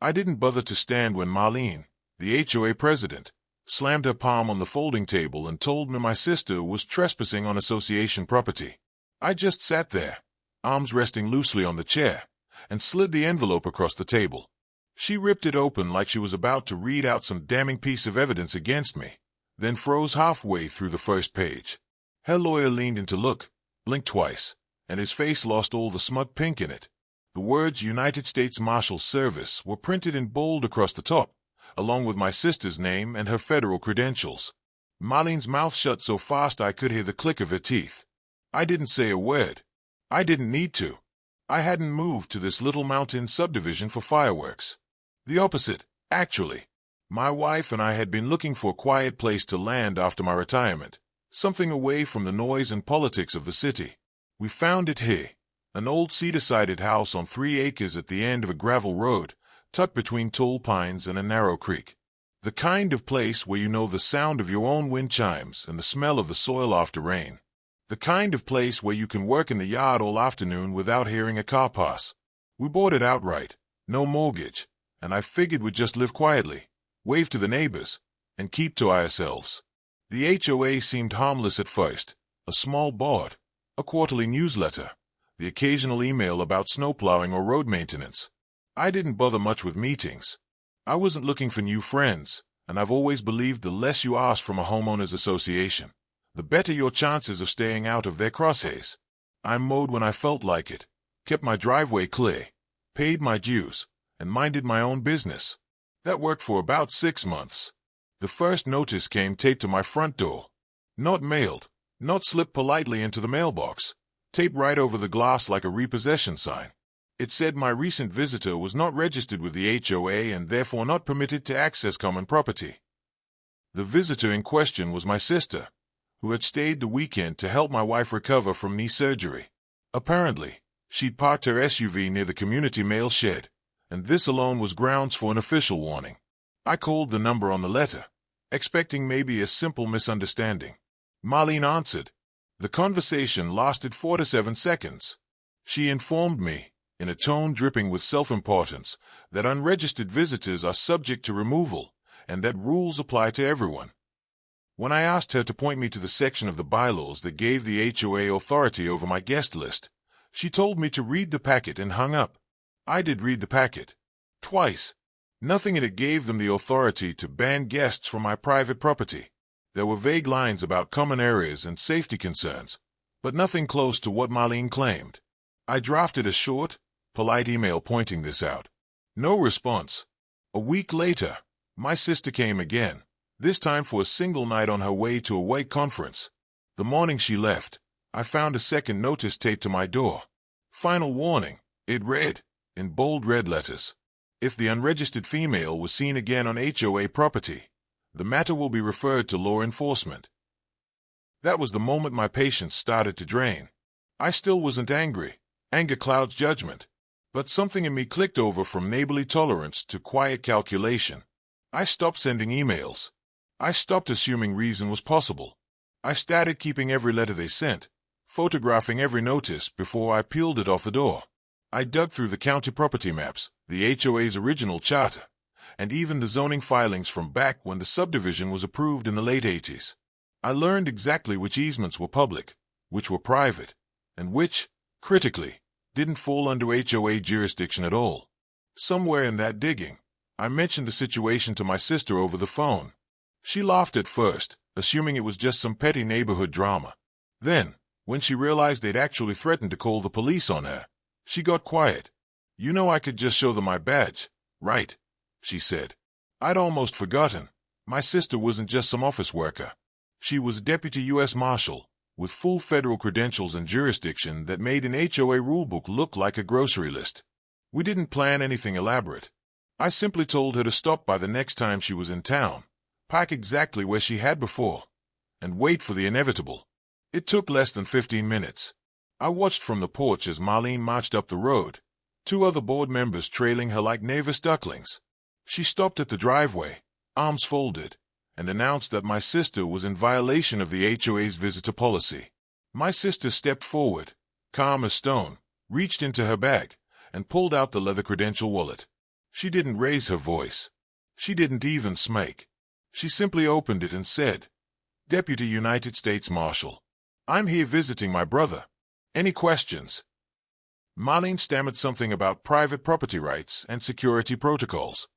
I didn't bother to stand when Marlene, the HOA president, slammed her palm on the folding table and told me my sister was trespassing on association property. I just sat there, arms resting loosely on the chair, and slid the envelope across the table. She ripped it open like she was about to read out some damning piece of evidence against me, then froze halfway through the first page. Her lawyer leaned in to look, blinked twice, and his face lost all the smug pink in it. The words United States Marshal Service were printed in bold across the top, along with my sister's name and her federal credentials. Marlene's mouth shut so fast I could hear the click of her teeth. I didn't say a word. I didn't need to. I hadn't moved to this little mountain subdivision for fireworks. The opposite, actually. My wife and I had been looking for a quiet place to land after my retirement, something away from the noise and politics of the city. We found it here, an old cedar-sided house on 3 acres at the end of a gravel road, tucked between tall pines and a narrow creek. The kind of place where you know the sound of your own wind chimes and the smell of the soil after rain. The kind of place where you can work in the yard all afternoon without hearing a car pass. We bought it outright, no mortgage, and I figured we'd just live quietly, wave to the neighbors, and keep to ourselves. The HOA seemed harmless at first, a small board, a quarterly newsletter, the occasional email about snowplowing or road maintenance. I didn't bother much with meetings. I wasn't looking for new friends, and I've always believed the less you ask from a homeowners association, the better your chances of staying out of their crosshairs. I mowed when I felt like it, kept my driveway clear, paid my dues, and minded my own business. That worked for about 6 months. The first notice came taped to my front door. Not mailed, not slipped politely into the mailbox, taped right over the glass like a repossession sign. It said my recent visitor was not registered with the HOA and therefore not permitted to access common property. The visitor in question was my sister, who had stayed the weekend to help my wife recover from knee surgery. Apparently, she'd parked her SUV near the community mail shed, and this alone was grounds for an official warning. I called the number on the letter, expecting maybe a simple misunderstanding. Marlene answered. The conversation lasted 4 to 7 seconds. She informed me, in a tone dripping with self-importance, that unregistered visitors are subject to removal, and that rules apply to everyone. When I asked her to point me to the section of the bylaws that gave the HOA authority over my guest list, she told me to read the packet and hung up. I did read the packet. Twice. Nothing in it gave them the authority to ban guests from my private property. There were vague lines about common areas and safety concerns, but nothing close to what Marlene claimed. I drafted a short, polite email pointing this out. No response. A week later, my sister came again, this time for a single night on her way to a white conference. The morning she left, I found a second notice taped to my door. Final warning, it read, in bold red letters. If the unregistered female was seen again on HOA property, the matter will be referred to law enforcement. That was the moment my patience started to drain. I still wasn't angry. Anger clouds judgment. But something in me clicked over from neighborly tolerance to quiet calculation. I stopped sending emails. I stopped assuming reason was possible. I started keeping every letter they sent, photographing every notice before I peeled it off the door. I dug through the county property maps, the HOA's original charter, and even the zoning filings from back when the subdivision was approved in the late 80s. I learned exactly which easements were public, which were private, and which, critically, didn't fall under HOA jurisdiction at all. Somewhere in that digging, I mentioned the situation to my sister over the phone. She laughed at first, assuming it was just some petty neighborhood drama. Then, when she realized they'd actually threatened to call the police on her, she got quiet. You know I could just show them my badge, right? She said. I'd almost forgotten. My sister wasn't just some office worker. She was Deputy U.S. Marshal, with full federal credentials and jurisdiction that made an HOA rulebook look like a grocery list. We didn't plan anything elaborate. I simply told her to stop by the next time she was in town, park exactly where she had before, and wait for the inevitable. It took less than 15 minutes. I watched from the porch as Marlene marched up the road, 2 other board members trailing her like nervous ducklings. She stopped at the driveway, arms folded, and announced that my sister was in violation of the HOA's visitor policy. My sister stepped forward, calm as stone, reached into her bag, and pulled out the leather credential wallet. She didn't raise her voice. She didn't even smake. She simply opened it and said, "Deputy United States Marshal, I'm here visiting my brother. Any questions?" Marlene stammered something about private property rights and security protocols.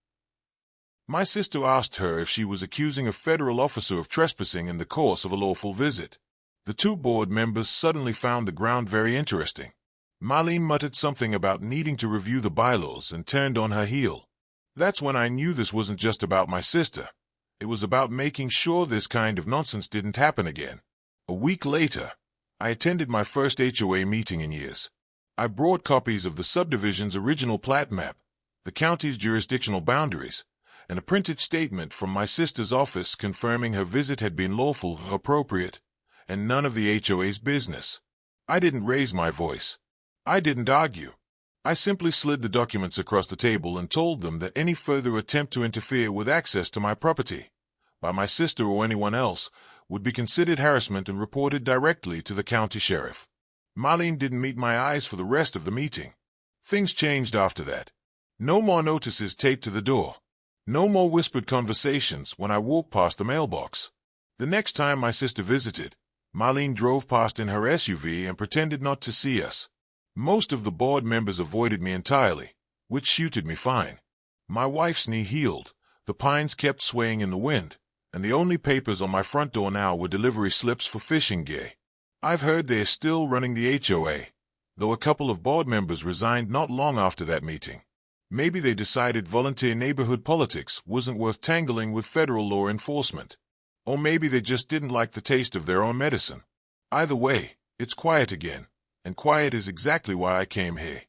My sister asked her if she was accusing a federal officer of trespassing in the course of a lawful visit. The two board members suddenly found the ground very interesting. Marlene muttered something about needing to review the bylaws and turned on her heel. That's when I knew this wasn't just about my sister. It was about making sure this kind of nonsense didn't happen again. A week later, I attended my first HOA meeting in years. I brought copies of the subdivision's original plat map, the county's jurisdictional boundaries, and a printed statement from my sister's office confirming her visit had been lawful, appropriate, and none of the HOA's business. I didn't raise my voice. I didn't argue. I simply slid the documents across the table and told them that any further attempt to interfere with access to my property, by my sister or anyone else, would be considered harassment and reported directly to the county sheriff. Marlene didn't meet my eyes for the rest of the meeting. Things changed after that. No more notices taped to the door. No more whispered conversations when I walked past the mailbox. The next time my sister visited, Marlene drove past in her SUV and pretended not to see us. Most of the board members avoided me entirely, which suited me fine. My wife's knee healed, the pines kept swaying in the wind, and the only papers on my front door now were delivery slips for fishing gear. I've heard they're still running the HOA, though a couple of board members resigned not long after that meeting. Maybe they decided volunteer neighborhood politics wasn't worth tangling with federal law enforcement. Or maybe they just didn't like the taste of their own medicine. Either way, it's quiet again, and quiet is exactly why I came here.